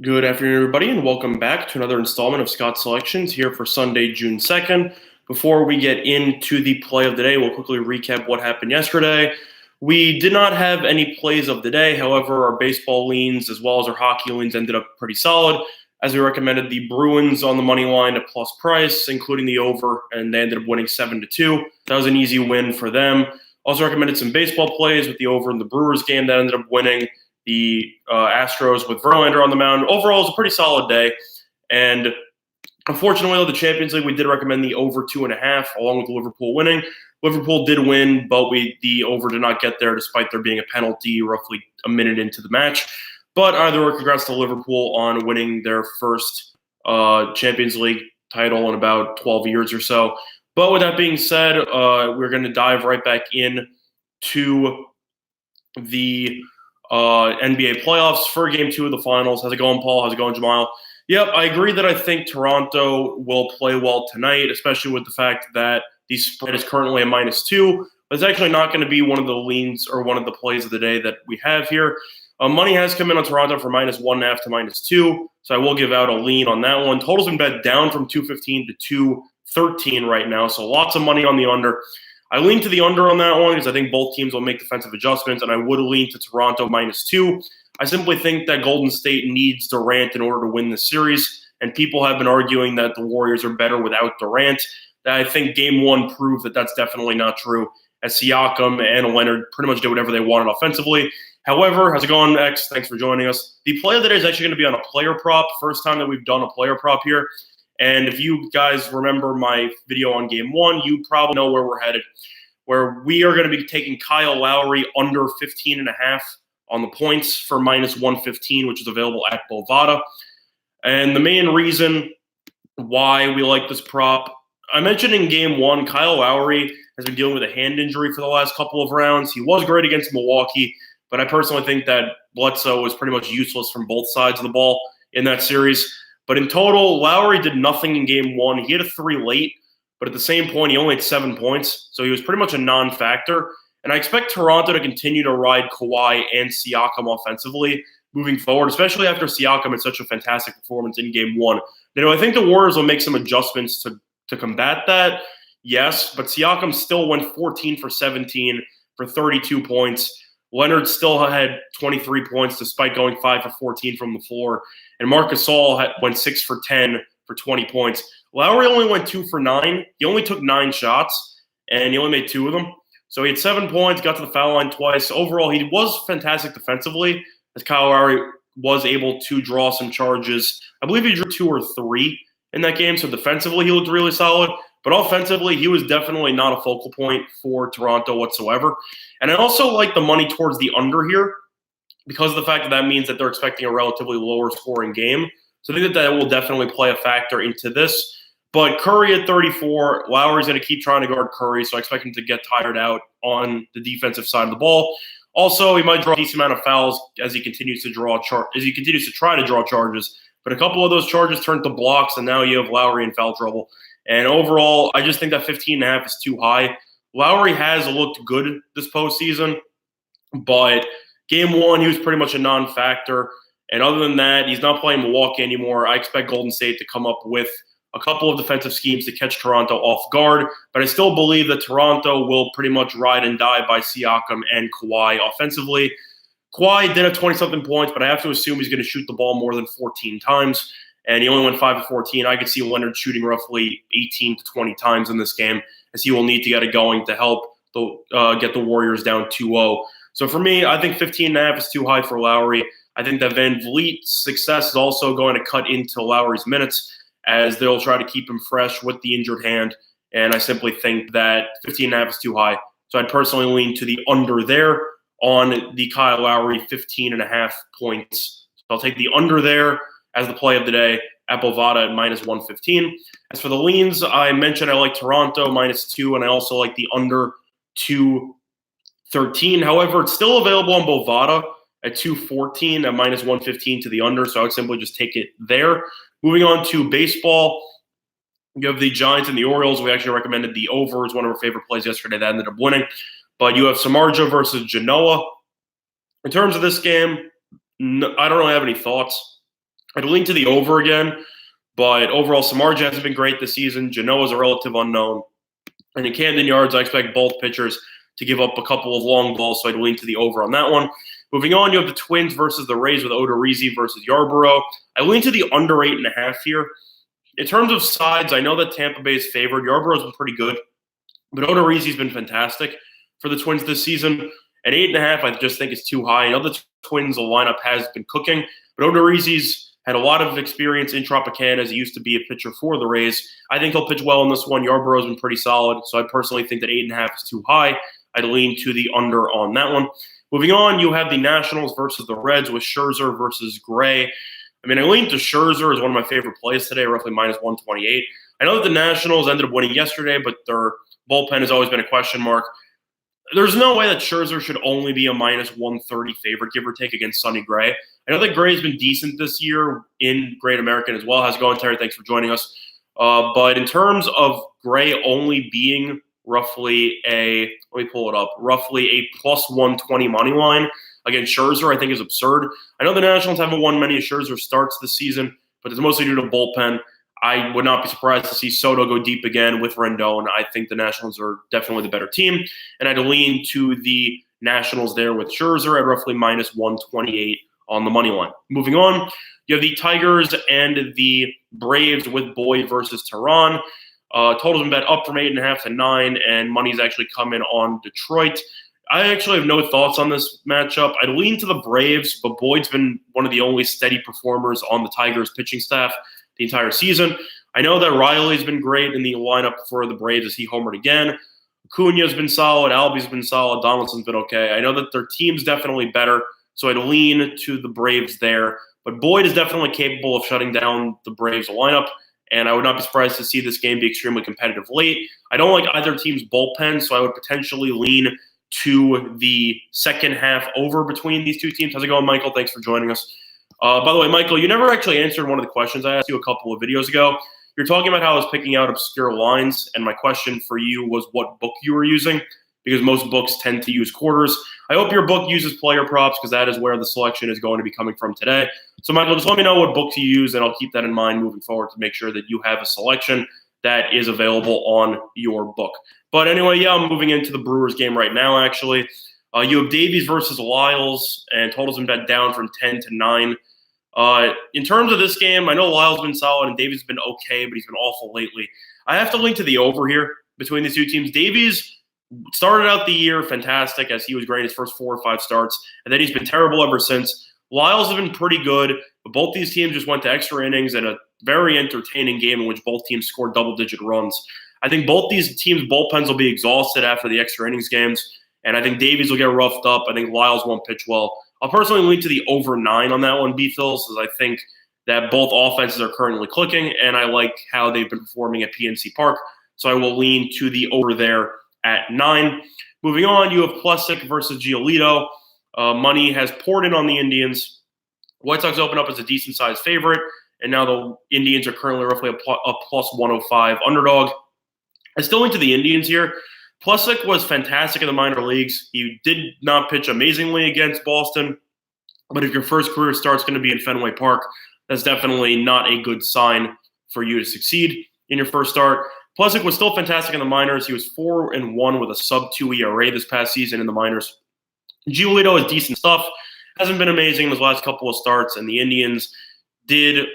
Good afternoon, everybody, and welcome back to another installment of Scott's Selections here for Sunday, June 2nd. Before we get into the play of the day, we'll quickly recap what happened yesterday. We did not have any plays of the day. However, our baseball leans as well as our hockey leans ended up pretty solid, as we recommended the Bruins on the money line at plus price, including the over, and they ended up winning 7-2. That was an easy win for them. Also recommended some baseball plays with the over in the Brewers game that ended up winning. The Astros with Verlander on the mound. Overall, it was a pretty solid day. And unfortunately, though, the Champions League, we did recommend the over 2.5, along with Liverpool winning. Liverpool did win, but the over did not get there, despite there being a penalty roughly a minute into the match. But either way, congrats to Liverpool on winning their first Champions League title in about 12 years or so. But with that being said, we're going to dive right back in to the NBA playoffs for Game 2 of the finals. How's it going, Paul? How's it going, Jamal? Yep, I agree that I think Toronto will play well tonight, especially with the fact that the spread is currently a -2. But it's actually not going to be one of the leans or one of the plays of the day that we have here. Money has come in on Toronto for -1.5 to -2, so I will give out a lean on that one. Total's been bet down from 215 to 213 right now, so lots of money on the under. I lean to the under on that one because I think both teams will make defensive adjustments, and I would lean to Toronto -2. I simply think that Golden State needs Durant in order to win the series, and people have been arguing that the Warriors are better without Durant. I think Game 1 proved that that's definitely not true, as Siakam and Leonard pretty much did whatever they wanted offensively. However, how's it going, X? Thanks for joining us. The play of the day is actually going to be on a player prop. First time that we've done a player prop here. And if you guys remember my video on Game 1, you probably know where we're headed, where we are going to be taking Kyle Lowry under 15.5 on the points for -115, which is available at Bovada. And the main reason why we like this prop, I mentioned in Game 1, Kyle Lowry has been dealing with a hand injury for the last couple of rounds. He was great against Milwaukee, but I personally think that Bledsoe was pretty much useless from both sides of the ball in that series. But in total, Lowry did nothing in Game 1. He hit a 3 late, but at the same point, he only had 7 points, so he was pretty much a non-factor. And I expect Toronto to continue to ride Kawhi and Siakam offensively moving forward, especially after Siakam had such a fantastic performance in Game 1. I think the Warriors will make some adjustments to combat that, yes, but Siakam still went 14 for 17 for 32 points. Leonard still had 23 points despite going 5 for 14 from the floor. And Marc Gasol went 6 for 10 for 20 points. Lowry only went 2 for 9. He only took 9 shots, and he only made 2 of them. So he had 7 points, got to the foul line twice. Overall, he was fantastic defensively, as Kyle Lowry was able to draw some charges. I believe he drew 2 or 3 in that game, so defensively he looked really solid. But offensively, he was definitely not a focal point for Toronto whatsoever. And I also like the money towards the under here because of the fact that that means that they're expecting a relatively lower scoring game. So I think that will definitely play a factor into this. But Curry at 34, Lowry's going to keep trying to guard Curry, so I expect him to get tired out on the defensive side of the ball. Also, he might draw a decent amount of fouls as he continues to try to draw charges. But a couple of those charges turned to blocks, and now you have Lowry in foul trouble. And overall, I just think that 15.5 is too high. Lowry has looked good this postseason, but Game 1, he was pretty much a non-factor. And other than that, he's not playing Milwaukee anymore. I expect Golden State to come up with a couple of defensive schemes to catch Toronto off guard. But I still believe that Toronto will pretty much ride and die by Siakam and Kawhi offensively. Kawhi did have 20-something points, but I have to assume he's going to shoot the ball more than 14 times. And he only went 5 of 14. I could see Leonard shooting roughly 18 to 20 times in this game, as he will need to get it going to help get the Warriors down 2-0. So for me, I think 15.5 is too high for Lowry. I think that Van Vliet's success is also going to cut into Lowry's minutes, as they'll try to keep him fresh with the injured hand. And I simply think that 15.5 is too high. So I'd personally lean to the under there on the Kyle Lowry 15.5 points. So I'll take the under there as the play of the day at Bovada at -115. As for the leans, I mentioned I like Toronto -2, and I also like the under 213. However, it's still available on Bovada at 214 at -115 to the under, so I would simply just take it there. Moving on to baseball, you have the Giants and the Orioles. We actually recommended the over as one of our favorite plays yesterday. That ended up winning. But you have Samardzija versus Genoa. In terms of this game, I don't really have any thoughts. I'd lean to the over again, but overall, Samardzija hasn't been great this season. Genoa's a relative unknown. And in Camden Yards, I expect both pitchers to give up a couple of long balls, so I'd lean to the over on that one. Moving on, you have the Twins versus the Rays with Odorizzi versus Yarborough. I lean to the under 8.5 here. In terms of sides, I know that Tampa Bay is favored. Yarborough's been pretty good, but Odorizzi's been fantastic for the Twins this season. At 8.5, I just think it's too high. I know the Twins' lineup has been cooking, but Odorizzi's had a lot of experience in Tropicana as he used to be a pitcher for the Rays. I think he'll pitch well in this one. Yarborough's been pretty solid, so I personally think that 8.5 is too high. I'd lean to the under on that one. Moving on, you have the Nationals versus the Reds with Scherzer versus Gray. I mean, I lean to Scherzer as one of my favorite plays today, roughly minus 128. I know that the Nationals ended up winning yesterday, but their bullpen has always been a question mark. There's no way that Scherzer should only be a minus 130 favorite, give or take, against Sonny Gray. I know that Gray's been decent this year in Great American as well. How's it going, Terry? Thanks for joining us. But in terms of Gray only being roughly roughly a plus 120 money line against Scherzer, I think is absurd. I know the Nationals haven't won many of Scherzer starts this season, but it's mostly due to bullpen. I would not be surprised to see Soto go deep again with Rendon. I think the Nationals are definitely the better team, and I'd lean to the Nationals there with Scherzer at roughly minus 128 on the money line. Moving on, you have the Tigers and the Braves with Boyd versus Tehran. Total's been bet up from 8.5 to 9, and money's actually come in on Detroit. I actually have no thoughts on this matchup. I'd lean to the Braves, but Boyd's been one of the only steady performers on the Tigers pitching staff the entire season. I know that Riley's been great in the lineup for the Braves as he homered again. Acuna's been solid. Albie's been solid. Donaldson's been okay. I know that their team's definitely better, so I'd lean to the Braves there. But Boyd is definitely capable of shutting down the Braves lineup, and I would not be surprised to see this game be extremely competitive late. I don't like either team's bullpen, so I would potentially lean to the second half over between these two teams. How's it going, Michael? Thanks for joining us. By the way, Michael, you never actually answered one of the questions I asked you a couple of videos ago. You're talking about how I was picking out obscure lines, and my question for you was what book you were using, because most books tend to use quarters. I hope your book uses player props, because that is where the selection is going to be coming from today. So, Michael, just let me know what books you use, and I'll keep that in mind moving forward to make sure that you have a selection that is available on your book. But anyway, yeah, I'm moving into the Brewers game right now, actually. You have Davies versus Lyles, and totals been bet down from 10 to 9. In terms of this game, I know Lyle's been solid and Davies has been okay, but he's been awful lately. I have to link to the over here between these two teams. Davies started out the year fantastic as he was great in his first 4 or 5 starts, and then he's been terrible ever since. Lyles has been pretty good, but both these teams just went to extra innings and a very entertaining game in which both teams scored double-digit runs. I think both these teams' bullpens will be exhausted after the extra innings games, and I think Davies will get roughed up. I think Lyles won't pitch well. I'll personally lean to the over 9 on that one, B-Phils, as I think that both offenses are currently clicking, and I like how they've been performing at PNC Park. So I will lean to the over there at 9. Moving on, you have Plesac versus Giolito. Money has poured in on the Indians. White Sox open up as a decent-sized favorite, and now the Indians are currently roughly a plus 105 underdog. I still lean to the Indians here. Plesac was fantastic in the minor leagues. He did not pitch amazingly against Boston, but if your first career start's going to be in Fenway Park, that's definitely not a good sign for you to succeed in your first start. Plesac was still fantastic in the minors. He was 4-1 with a sub-2 ERA this past season in the minors. Giolito is decent stuff. Hasn't been amazing in his last couple of starts, and the Indians they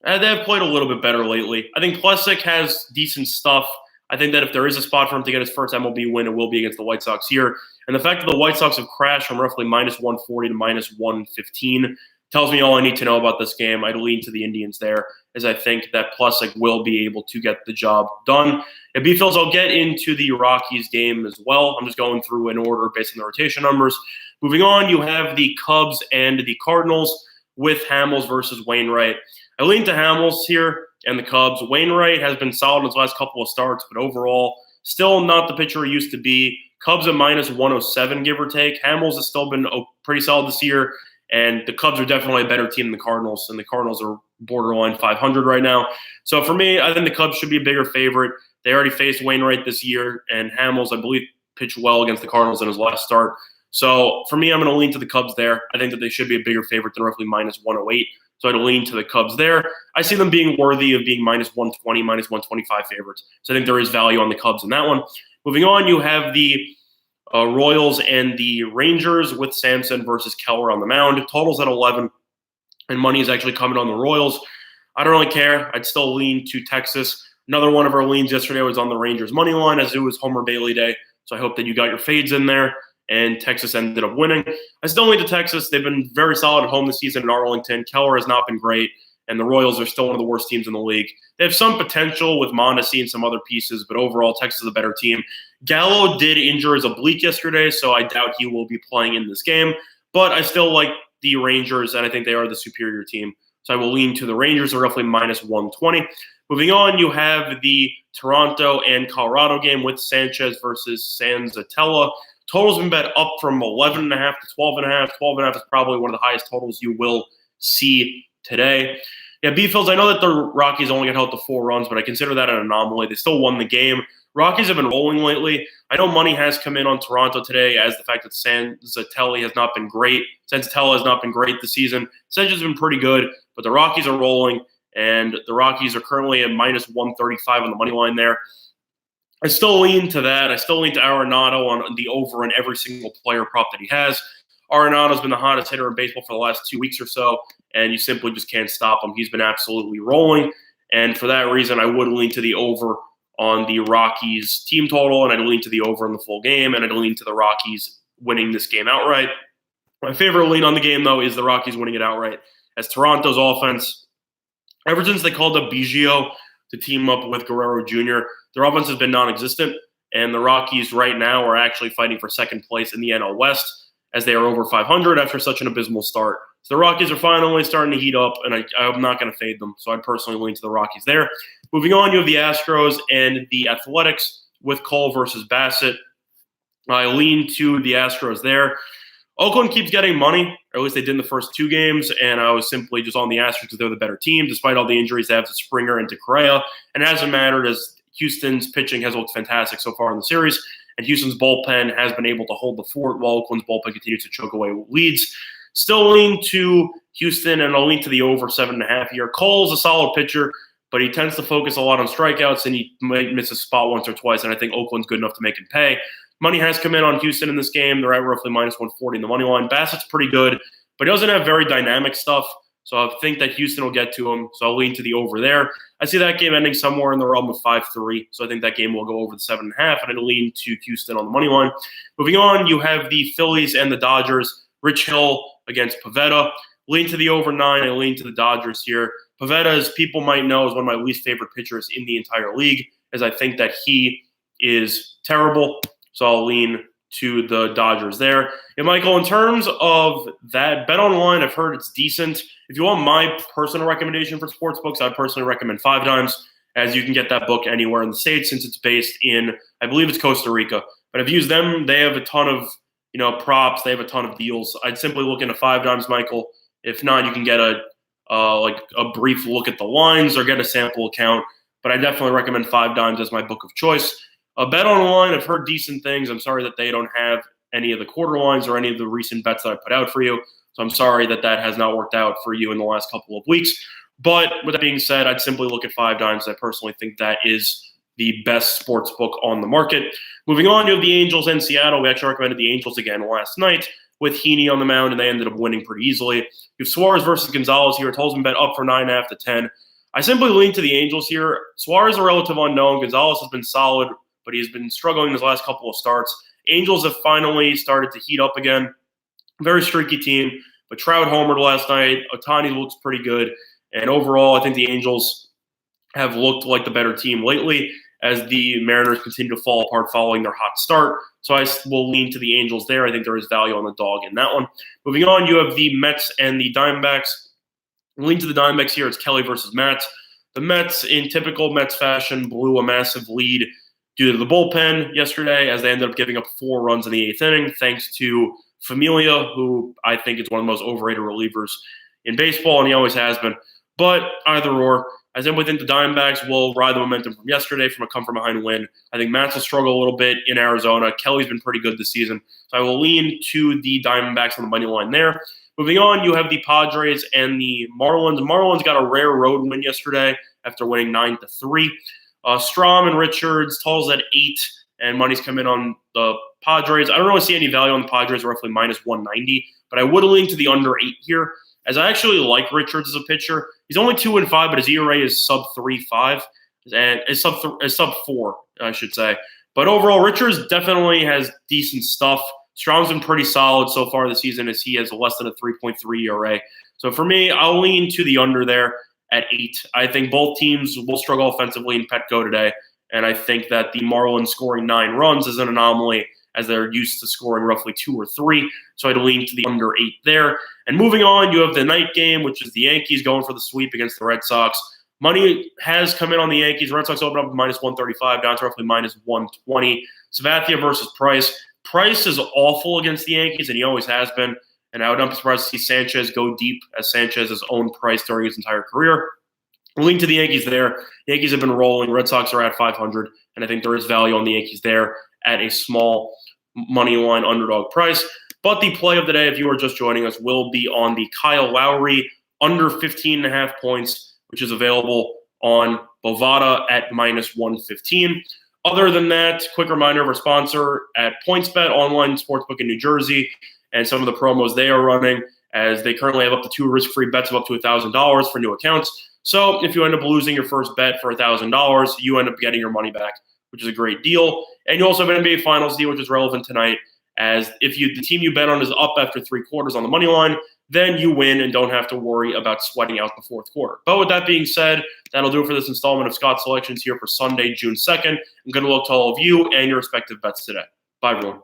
have played a little bit better lately. I think Plesac has decent stuff. I think that if there is a spot for him to get his first MLB win, it will be against the White Sox here. And the fact that the White Sox have crashed from roughly minus 140 to minus 115 tells me all I need to know about this game. I'd lean to the Indians there, as I think that Plesac will be able to get the job done. And B-Phils, I'll get into the Rockies game as well. I'm just going through in order based on the rotation numbers. Moving on, you have the Cubs and the Cardinals with Hamels versus Wainwright. I lean to Hamels here and the Cubs. Wainwright has been solid in his last couple of starts, but overall, still not the pitcher he used to be. Cubs at minus 107, give or take. Hamels has still been pretty solid this year, and the Cubs are definitely a better team than the Cardinals, and the Cardinals are borderline 500 right now. So for me, I think the Cubs should be a bigger favorite. They already faced Wainwright this year, and Hamels, I believe, pitched well against the Cardinals in his last start. So for me, I'm going to lean to the Cubs there. I think that they should be a bigger favorite than roughly minus 108 So I'd lean to the Cubs there. I see them being worthy of being minus 120, minus 125 favorites. So I think there is value on the Cubs in that one. Moving on, you have the Royals and the Rangers with Sampson versus Keller on the mound. Totals at 11, and money is actually coming on the Royals. I don't really care. I'd still lean to Texas. Another one of our leans yesterday was on the Rangers money line, as it was Homer Bailey Day. So I hope that you got your fades in there, and Texas ended up winning. I still lean to Texas. They've been very solid at home this season in Arlington. Keller has not been great, and the Royals are still one of the worst teams in the league. They have some potential with Mondesi and some other pieces, but overall, Texas is a better team. Gallo did injure his oblique yesterday, so I doubt he will be playing in this game. But I still like the Rangers, and I think they are the superior team. So I will lean to the Rangers, are roughly minus 120. Moving on, you have the Toronto and Colorado game with Sanchez versus Sanzatella. Total's been bet up from 11.5 to 12.5. 12.5 is probably one of the highest totals you will see today. Yeah, B-Fields, I know that the Rockies only got held to 4 runs, but I consider that an anomaly. They still won the game. Rockies have been rolling lately. I know money has come in on Toronto today as the fact that Sanzatella has not been great. Sanzatella has not been great this season. Sanchez has been pretty good, but the Rockies are rolling, and the Rockies are currently at minus 135 on the money line there. I still lean to that. I still lean to Arenado on the over in every single player prop that he has. Arenado's been the hottest hitter in baseball for the last 2 weeks or so, and you simply just can't stop him. He's been absolutely rolling, and for that reason, I would lean to the over on the Rockies team total, and I'd lean to the over in the full game, and I'd lean to the Rockies winning this game outright. My favorite lean on the game, though, is the Rockies winning it outright, as Toronto's offense, ever since they called up Biggio to team up with Guerrero Jr., their offense has been non-existent, and the Rockies right now are actually fighting for second place in the NL West, as they are over 500 after such an abysmal start. So the Rockies are finally starting to heat up, and I'm not going to fade them. So I'd personally lean to the Rockies there. Moving on, you have the Astros and the Athletics with Cole versus Bassett. I lean to the Astros there. Oakland keeps getting money, or at least they did in the first 2 games, and I was simply just on the Astros because they're the better team, despite all the injuries they have to Springer and to Correa. And it hasn't mattered, as Houston's pitching has looked fantastic so far in the series, and Houston's bullpen has been able to hold the fort while Oakland's bullpen continues to choke away leads. Still lean to Houston, and I'll lean to the over 7.5 here. Cole's a solid pitcher, but he tends to focus a lot on strikeouts, and he might miss a spot once or twice, and I think Oakland's good enough to make him pay. Money has come in on Houston in this game. They're at roughly minus 140 in the money line. Bassett's pretty good, but he doesn't have very dynamic stuff, so I think that Houston will get to him, so I'll lean to the over there. I see that game ending somewhere in the realm of 5-3, so I think that game will go over the 7.5, and I'll lean to Houston on the money line. Moving on, you have the Phillies and the Dodgers. Rich Hill against Pivetta. Lean to the over 9. I lean to the Dodgers here. Pivetta, as people might know, is one of my least favorite pitchers in the entire league, as I think that he is terrible. So I'll lean to the Dodgers there. And Michael, in terms of that, Bet Online, I've heard it's decent. If you want my personal recommendation for sports books, I'd personally recommend 5 Dimes, as you can get that book anywhere in the States since it's based in, I believe it's Costa Rica. But I've used them. They have a ton of props. They have a ton of deals. I'd simply look into 5 Dimes, Michael. If not, you can get a brief look at the lines or get a sample account. But I definitely recommend 5 Dimes as my book of choice. Bet Online, I've heard decent things. I'm sorry that they don't have any of the quarter lines or any of the recent bets that I put out for you. So I'm sorry that that has not worked out for you in the last couple of weeks. But with that being said, I'd simply look at 5 Dimes. I personally think that is the best sports book on the market. Moving on, you have the Angels and Seattle. We actually recommended the Angels again last night with Heaney on the mound, and they ended up winning pretty easily. You have Suarez versus Gonzalez here. Totals been bet up for 9.5 to 10. I simply lean to the Angels here. Suarez is a relative unknown. Gonzalez has been solid, but he's been struggling his last couple of starts. Angels have finally started to heat up again. Very streaky team, but Trout homered last night. Ohtani looks pretty good. And overall, I think the Angels have looked like the better team lately as the Mariners continue to fall apart following their hot start. So I will lean to the Angels there. I think there is value on the dog in that one. Moving on, you have the Mets and the Diamondbacks. Lean to the Diamondbacks here. It's Kelly versus Matz. The Mets, in typical Mets fashion, blew a massive lead due to the bullpen yesterday, as they ended up giving up 4 runs in the 8th inning, thanks to Familia, who I think is one of the most overrated relievers in baseball, and he always has been. But either or, As in within the Diamondbacks will ride the momentum from yesterday from a come-from-behind win. I think Matz will struggle a little bit in Arizona. Kelly's been pretty good this season. So I will lean to the Diamondbacks on the money line there. Moving on, you have the Padres and the Marlins. Marlins got a rare road win yesterday after winning 9-3. Strom and Richards, totals at 8, and money's come in on the Padres. I don't really see any value on the Padres, roughly minus 190, but I would lean to the under 8 here, as I actually like Richards as a pitcher. He's only 2-5, but his ERA is sub 3.5, and is sub 4, I should say. But overall, Richards definitely has decent stuff. Strom's been pretty solid so far this season, as he has less than a 3.3 ERA. So for me, I'll lean to the under there at 8. I think both teams will struggle offensively in Petco today, and I think that the Marlins scoring 9 runs is an anomaly, as they're used to scoring roughly 2 or 3. So I'd lean to the under 8 there. And moving on, you have the night game, which is the Yankees going for the sweep against the Red Sox. Money has come in on the Yankees. Red Sox open up minus 135, down to roughly minus 120. Sabathia versus Price. Price is awful against the Yankees, and he always has been. And I would not be surprised to see Sanchez go deep, as Sanchez has owned Price during his entire career. Lean to the Yankees there. The Yankees have been rolling. Red Sox are at 500, and I think there is value on the Yankees there at a small money line underdog price. But the play of the day, if you are just joining us, will be on the Kyle Lowry under 15.5 points, which is available on Bovada at minus 115. Other than that, quick reminder of our sponsor at PointsBet, online sportsbook in New Jersey, and some of the promos they are running, as they currently have up to 2 risk-free bets of up to $1,000 for new accounts. So if you end up losing your first bet for $1,000, you end up getting your money back, which is a great deal. And you also have an NBA Finals deal, which is relevant tonight, as if the team you bet on is up after 3 quarters on the money line, then you win and don't have to worry about sweating out the 4th quarter. But with that being said, that'll do it for this installment of Scott Selections here for Sunday, June 2nd. I'm going to look to all of you and your respective bets today. Bye, everyone.